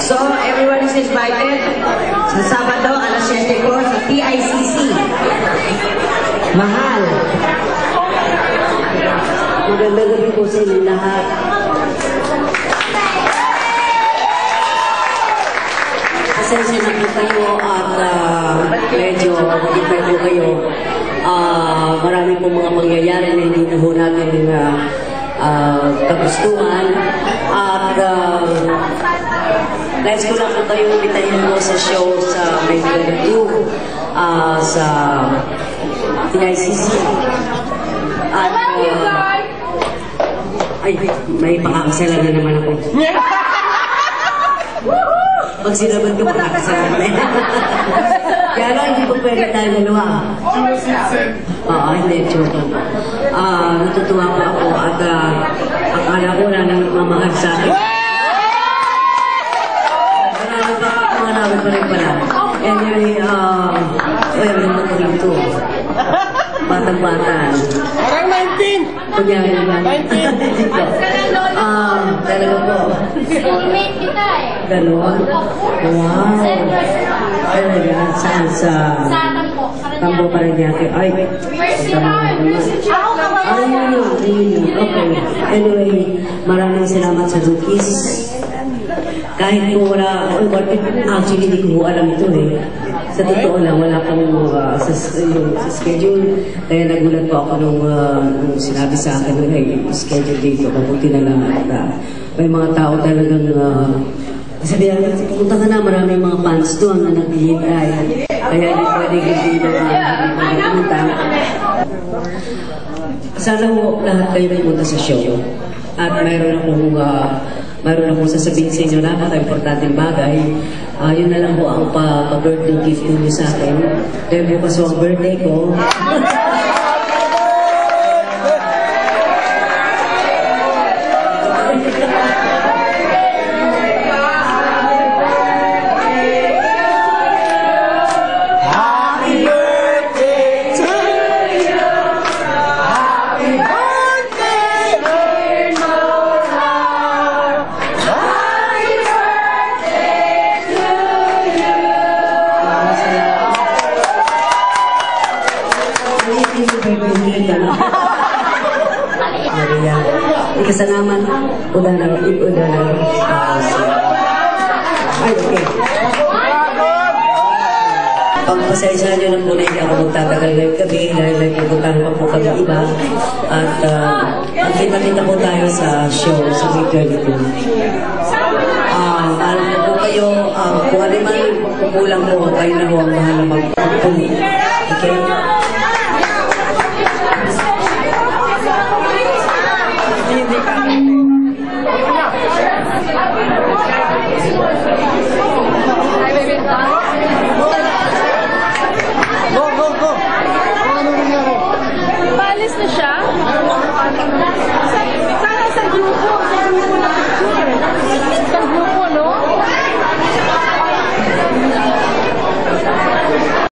So, everyone is invited sa Sabado, alas 7 po sa TICC. Mahal. Magandang gabi po sa inyo lahat. Pasensya na po kayo at medyo mag-ipay po kayo. Marami po mga mangyayari na hindi na po natin kagustuhan. At nais ko lang po kayo bitahin mo sa show sa May 22 sa TICC. At ay, may pakakasalan na naman ako. Pag sinaban ka, pakakasalan na. Kaya lang, hindi po pwede tayo dalawa. Oo, hindi, joke. Natutuwa po ako at akala ko na nang mamahal sa akin. Manawin pa rin pala. Anyway, meron mo ko rito. Batang-batan. Parang 19! Kunyari naman. 19! Dalawa po. Soulmate kita eh. Dalawa? Wow. Ay, yan. Saan? Sa Tambo Paranaque. Ay, First year namin. ayun. Okay. Anyway, maraming salamat sa Rookies. Kahit po wala, actually hindi ko alam ito eh. Sa totoo lang, wala pong sa schedule. Kaya nagulat po ako nung sinabi sa akin na schedule dito. Mabuti na lang at may mga tao talagang sabihan, pumunta ka na, maraming mga fans doon na naghihintay. Kaya hindi pwede hindi na pumunta. Sana po lahat kayo pumunta sa show. At mayroon akong sasabihin sa inyo napaka-importanteng bagay. Yun na lang po ang pa-birthday gift niyo sa akin. Dahil bukas ang birthday ko. Kasanaman, ulan. Ay, okay. Pagpasensya nyo lang muna, hindi ako magtatagal na yung gabi dahil nagpupuntahan pa po kami iba. At magkita-kita po tayo sa show sa May 22. Alam po kayo, kung ano man kukulang mo, kayo na ho ang mahal na magpapuli. Okay? Go! Paalis na siya?